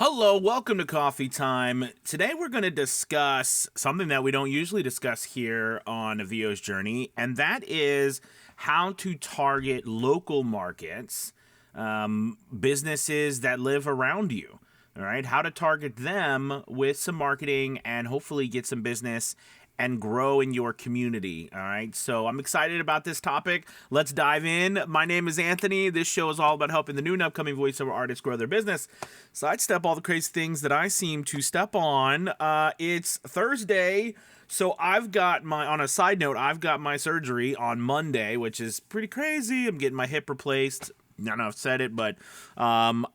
Hello, welcome to Coffee Time. Today we're going to discuss something that we don't usually discuss here on A VO's Journey, and that is how to target local markets, businesses that live around you. All right, how to target them with some marketing and hopefully get some business and grow in your community. All right. So I'm excited about this topic. Let's dive in. My name is Anthony. This show is all about helping the new and upcoming voiceover artists grow their business. Sidestep all the crazy things that I seem to step on. It's Thursday. So on a side note, I've got my surgery on Monday, which is pretty crazy. I'm getting my hip replaced. I don't know if I've said it, but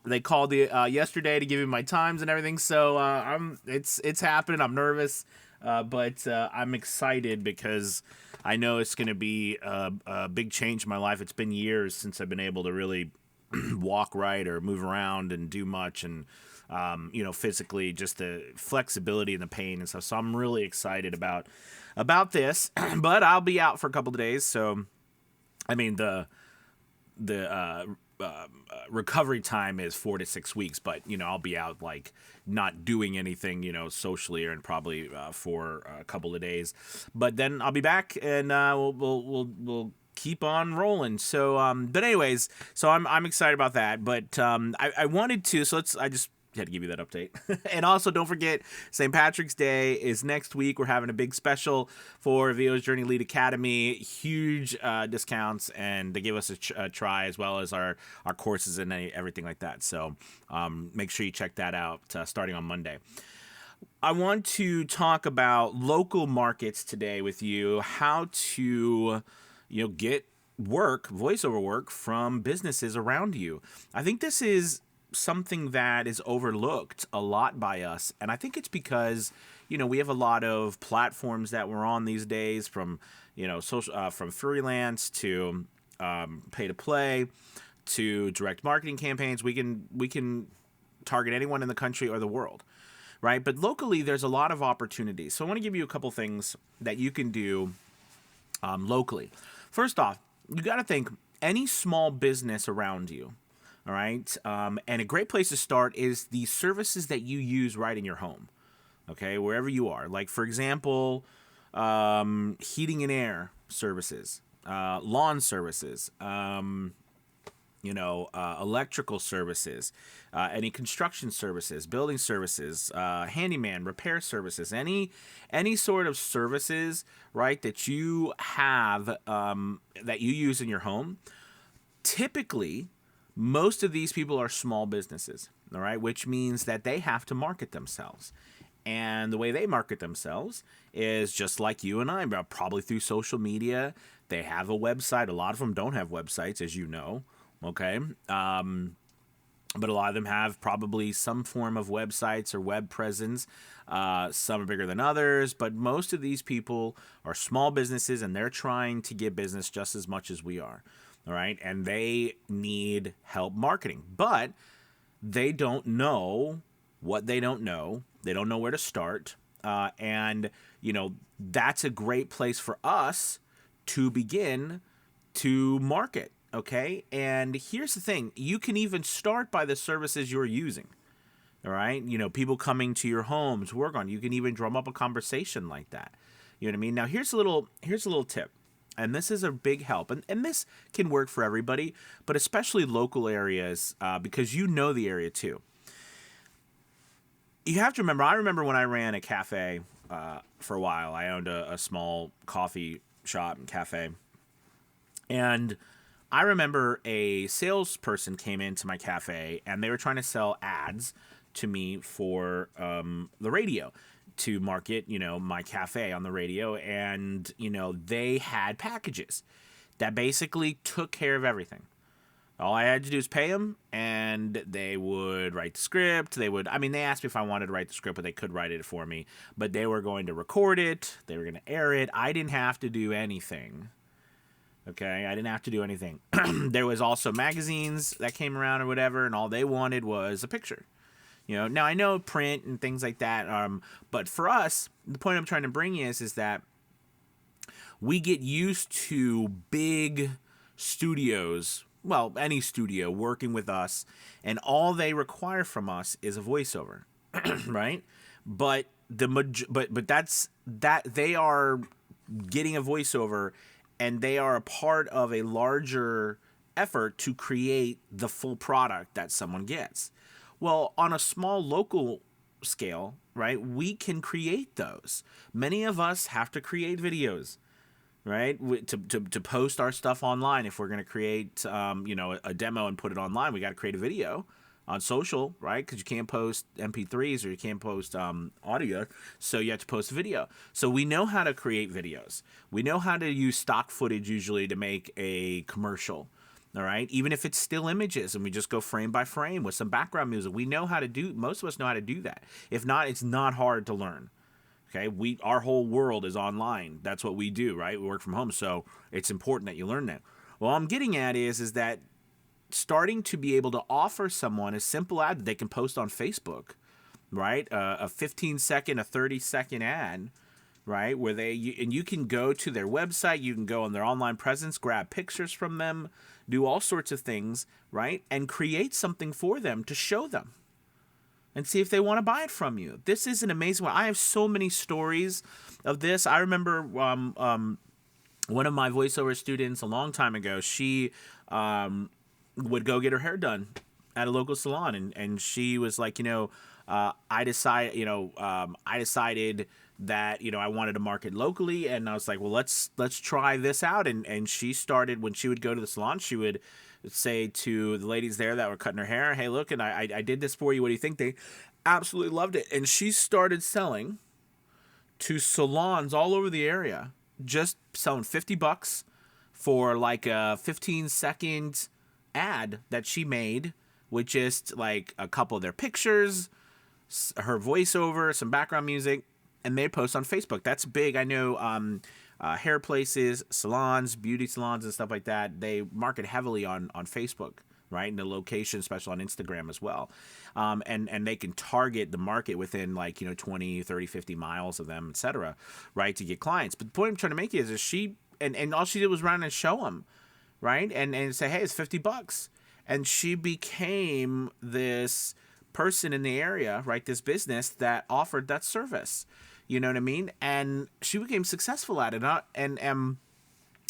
they called yesterday to give me my times and everything. So it's happening. I'm nervous. But I'm excited because I know it's going to be a big change in my life. It's been years since I've been able to really walk right or move around and do much, and physically, just the flexibility and the pain and stuff. So I'm really excited about this. But I'll be out for a couple of days. So I mean the recovery time is 4 to 6 weeks, but I'll be out like not doing anything socially, and probably for a couple of days, but then I'll be back, and we'll keep on rolling. So but anyways, so I'm excited about that. But I wanted to, so I just had to give you that update. And also, don't forget, St. Patrick's Day is next week. We're having a big special for VO's Journey Lead Academy. Huge discounts, and they give us a try, as well as our courses and everything like that. So make sure you check that out starting on Monday. I want to talk about local markets today with you, how to get voiceover work from businesses around you. I think this is something that is overlooked a lot by us, and I think it's because we have a lot of platforms that we're on these days, from social, from freelance to pay to play to direct marketing campaigns. We can target anyone in the country or the world, right? But locally, there's a lot of opportunities. So I want to give you a couple things that you can do locally. First off, you got to think any small business around you. All right. And a great place to start is the services that you use right in your home. Okay. Wherever you are. Like, for example, heating and air services, lawn services, electrical services, any construction services, building services, handyman, repair services, any sort of services, right, that you have, that you use in your home. Typically, most of these people are small businesses, all right, which means that they have to market themselves. And the way they market themselves is just like you and I, probably through social media. They have a website. A lot of them don't have websites, as you know, okay? But a lot of them have probably some form of websites or web presence. Some are bigger than others, but most of these people are small businesses, and they're trying to get business just as much as we are. All right. And they need help marketing, but they don't know what they don't know. They don't know where to start. And that's a great place for us to begin to market. Okay. And here's the thing. You can even start by the services you're using. All right. People coming to your home to work on. You can even drum up a conversation like that. You know what I mean? Now, here's a little tip. And this is a big help. And this can work for everybody, but especially local areas, because you know the area too. You have to remember, I remember when I ran a cafe for a while. I owned a small coffee shop and cafe. And I remember a salesperson came into my cafe, and they were trying to sell ads to me for the radio, to market, my cafe on the radio. And, they had packages that basically took care of everything. All I had to do is pay them, and they would write the script. They asked me if I wanted to write the script, but they could write it for me. But they were going to record it. They were going to air it. I didn't have to do anything. Okay, I didn't have to do anything. There was also magazines that came around or whatever, and all they wanted was a picture. Now I know print and things like that, but for us, the point I'm trying to bring is that we get used to big studios well, any studio working with us, and all they require from us is a voiceover, right? But but that they are getting a voiceover, and they are a part of a larger effort to create the full product that someone gets. Well, on a small local scale, right, we can create those. Many of us have to create videos, right, to post our stuff online. If we're going to create a demo and put it online, we got to create a video on social, right? Because you can't post MP3s or you can't post audio, so you have to post video. So we know how to create videos. We know how to use stock footage usually to make a commercial. All right, even if it's still images and we just go frame by frame with some background music, we know how to do. Most of us know how to do that. If not, it's not hard to learn. Okay, our whole world is online. That's what we do, right? We work from home, so it's important that you learn that. What I'm getting at is that starting to be able to offer someone a simple ad that they can post on Facebook, right? A 15-second, a 30-second ad, right? Where you can go to their website, you can go on their online presence, grab pictures from them, do all sorts of things, right? And create something for them to show them and see if they want to buy it from you. This is an amazing one. I have so many stories of this. I remember one of my voiceover students a long time ago, she would go get her hair done at a local salon, and she was like, I decided that I wanted to market locally, and I was like, well, let's try this out. And she started, when she would go to the salon, she would say to the ladies there that were cutting her hair, hey, look, and I did this for you, what do you think? They absolutely loved it. And she started selling to salons all over the area, just selling $50 for like a 15-second ad that she made with just like a couple of their pictures, her voiceover, some background music, and they post on Facebook. That's big. I know hair places, salons, beauty salons, and stuff like that, they market heavily on Facebook, right? And the location, especially on Instagram as well. And they can target the market within 20, 30, 50 miles of them, etc., right, to get clients. But the point I'm trying to make is she, and all she did was run and show them, right? And say, hey, it's $50. And she became this person in the area, right? This business that offered that service. You know what I mean? And she became successful at it. And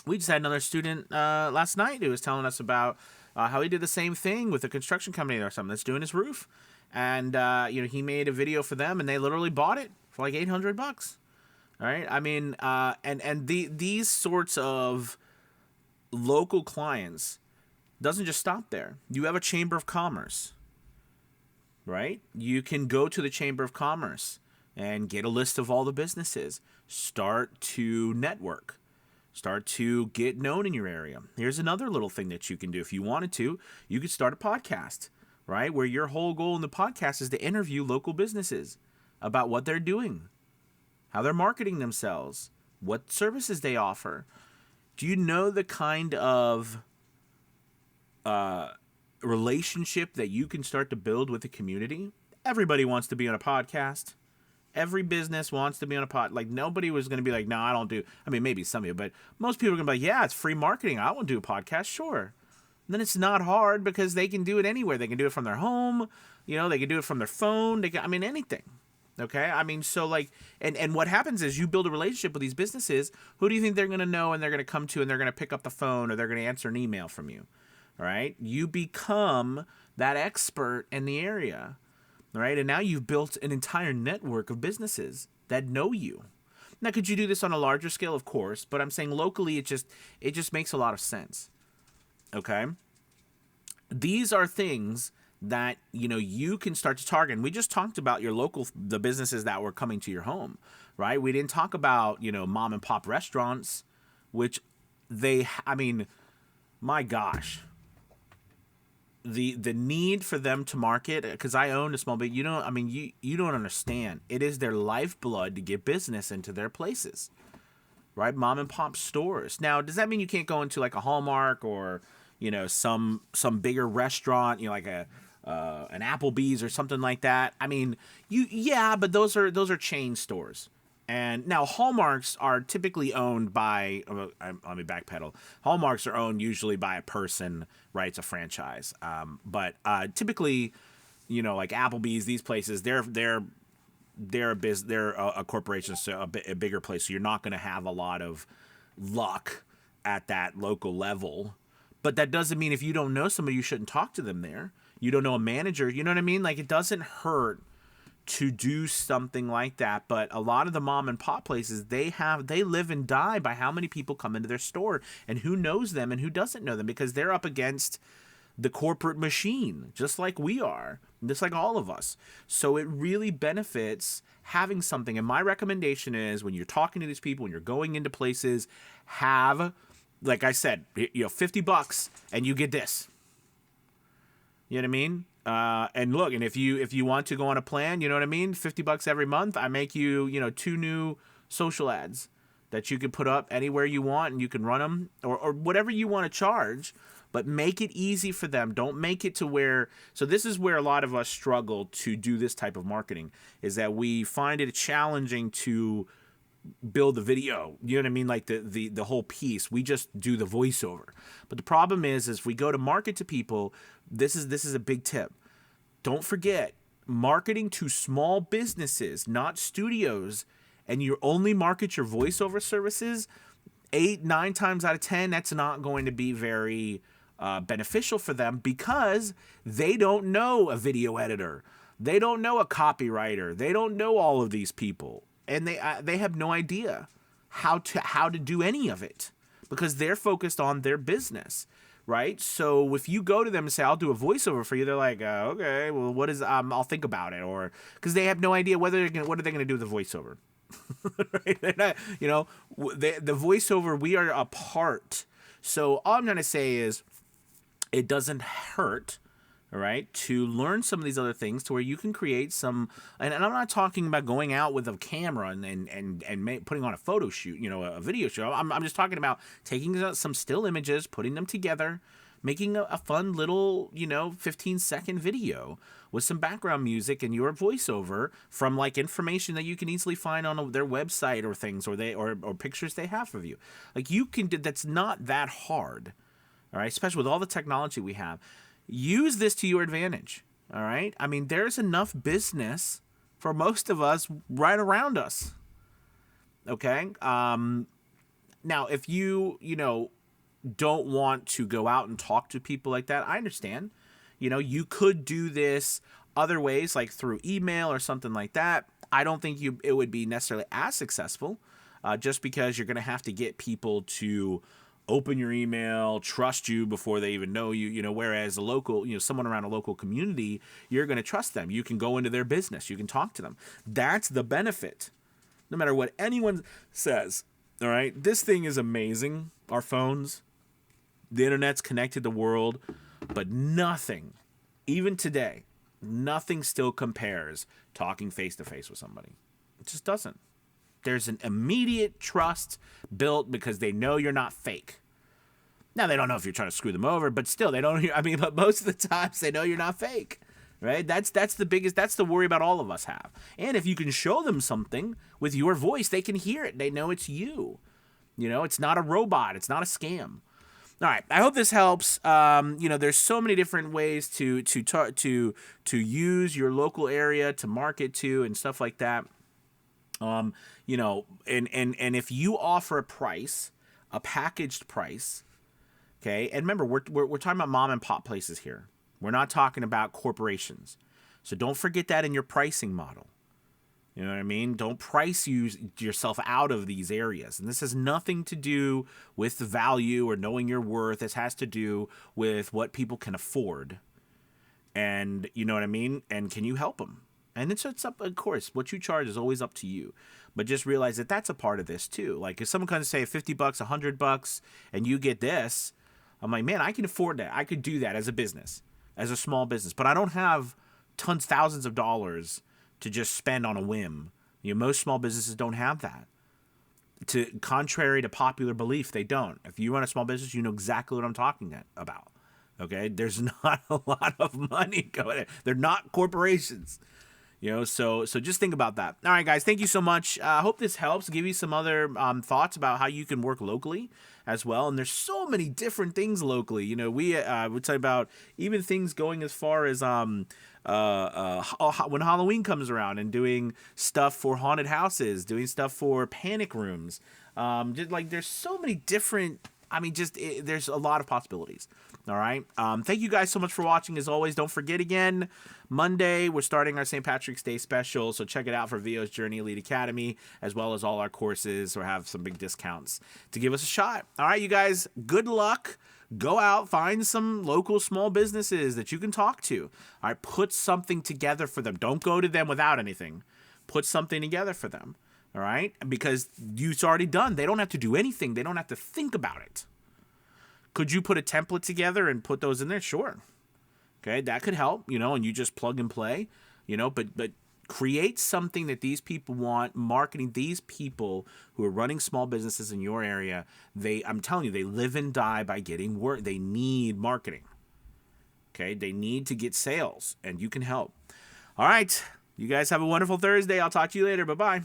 we just had another student last night who was telling us about how he did the same thing with a construction company or something that's doing his roof. And, he made a video for them, and they literally bought it for like $800. All right? I mean, these sorts of local clients doesn't just stop there. You have a chamber of commerce, right? You can go to the chamber of commerce and get a list of all the businesses. Start to network. Start to get known in your area. Here's another little thing that you can do. If you wanted to, you could start a podcast, right? Where your whole goal in the podcast is to interview local businesses about what they're doing, how they're marketing themselves, what services they offer. Do you know the kind of relationship that you can start to build with the community? Everybody wants to be on a podcast. Every business wants to be on a pod. Like, nobody was going to be like, no, I don't do. I mean, maybe some of you, but most people are going to be like, yeah, it's free marketing. I won't do a podcast. Sure. And then it's not hard because they can do it anywhere. They can do it from their home. They can do it from their phone. Anything. Okay. I mean, so and what happens is you build a relationship with these businesses. Who do you think they're going to know and they're going to come to and they're going to pick up the phone or they're going to answer an email from you? All right. You become that expert in the area. Right, and now you've built an entire network of businesses that know you. Now, could you do this on a larger scale? Of course, but I'm saying locally, it just makes a lot of sense. Okay, these are things that you can start to target. And we just talked about the businesses that were coming to your home, right? We didn't talk about mom and pop restaurants, which my gosh. The need for them to market, because I own a small bit, you don't understand. It is their lifeblood to get business into their places, right? Mom and pop stores. Now, does that mean you can't go into like a Hallmark or some bigger restaurant, like an Applebee's or something like that? I mean, but those are chain stores, And now hallmarks are typically owned by, let me backpedal. Hallmarks are owned usually by a person, right? It's a franchise. But typically, like Applebee's, these places, they're a corporation, so a bigger place. So you're not going to have a lot of luck at that local level. But that doesn't mean if you don't know somebody, you shouldn't talk to them there. You don't know a manager, you know what I mean? Like, it doesn't hurt to do something like that. But a lot of the mom and pop places, they live and die by how many people come into their store and who knows them and who doesn't know them, because they're up against the corporate machine, just like we are, just like all of us. So it really benefits having something. And my recommendation is, when you're talking to these people, when you're going into places, have, like I said, $50 and you get this. You know what I mean? And look, and if you want to go on a plan, you know what I mean? $50 every month, I make you, 2 new social ads that you can put up anywhere you want, and you can run them or whatever you want to charge, but make it easy for them. Don't make it to where, so this is where a lot of us struggle to do this type of marketing, is that we find it challenging to build the video, you know what I mean, like the whole piece. We just do the voiceover. But the problem is if we go to market to people, this is a big tip. Don't forget, marketing to small businesses, not studios, and you only market your voiceover services, 8-9 times out of 10, that's not going to be very beneficial for them, because they don't know a video editor, they don't know a copywriter, they don't know all of these people. And they have no idea how to do any of it, because they're focused on their business, right? So if you go to them and say, I'll do a voiceover for you, they're like, okay, well, what is, I'll think about it. Or because they have no idea what are they going to do with the voiceover. Right? They're not, the voiceover, we are a part. So all I'm going to say is, it doesn't hurt, all right, to learn some of these other things to where you can create some, and I'm not talking about going out with a camera and putting on a photo shoot, a video show. I'm just talking about taking some still images, putting them together, making a fun little, 15-second video with some background music and your voiceover from like information that you can easily find on their website or things, or pictures they have of you. Like, you can do, that's not that hard, all right, especially with all the technology we have. Use this to your advantage, all right? I mean, there's enough business for most of us right around us, okay? Now, if you don't want to go out and talk to people like that, I understand. You could do this other ways, like through email or something like that. I don't think it would be necessarily as successful, just because you're going to have to get people to open your email, trust you before they even know you, whereas a local, someone around a local community, you're going to trust them. You can go into their business. You can talk to them. That's the benefit. No matter what anyone says, all right? This thing is amazing. Our phones, the internet's connected the world, but nothing, even today, nothing still compares talking face-to-face with somebody. It just doesn't. There's an immediate trust built because they know you're not fake. Now, they don't know if you're trying to screw them over, but still, they don't. But most of the times they know you're not fake, right? That's the worry about all of us have. And if you can show them something with your voice, they can hear it. They know it's you. It's not a robot. It's not a scam. All right. I hope this helps. There's so many different ways to use your local area to market to and stuff like that. And if you offer a price, a packaged price, okay, and remember, we're talking about mom and pop places here. We're not talking about corporations. So don't forget that in your pricing model. You know what I mean? Don't price yourself out of these areas. And this has nothing to do with the value or knowing your worth. This has to do with what people can afford. And you know what I mean? And can you help them? And it's up, of course, what you charge is always up to you. But just realize that that's a part of this too. Like, if someone comes to say $50, $100, and you get this, I'm like, man, I can afford that. I could do that as a business, as a small business. But I don't have thousands of dollars to just spend on a whim. Most small businesses don't have that. Contrary to popular belief, they don't. If you run a small business, you know exactly what I'm talking about. Okay? There's not a lot of money going in. They're not corporations. So just think about that. All right, guys, thank you so much. I hope this helps give you some other thoughts about how you can work locally as well. And there's so many different things locally. We would say about even things going as far as when Halloween comes around and doing stuff for haunted houses, doing stuff for panic rooms. Just like there's so many different. There's a lot of possibilities. All right. Thank you guys so much for watching. As always, don't forget again, Monday, we're starting our St. Patrick's Day special. So check it out for VO's Journey Elite Academy, as well as all our courses, or have some big discounts to give us a shot. All right, you guys, good luck. Go out, find some local small businesses that you can talk to. All right, put something together for them. Don't go to them without anything. Put something together for them. All right, because it's already done. They don't have to do anything. They don't have to think about it. Could you put a template together and put those in there? Sure. Okay, that could help, and you just plug and play, but create something that these people want, marketing these people who are running small businesses in your area. I'm telling you, they live and die by getting work. They need marketing. Okay, they need to get sales, and you can help. All right, you guys have a wonderful Thursday. I'll talk to you later. Bye-bye.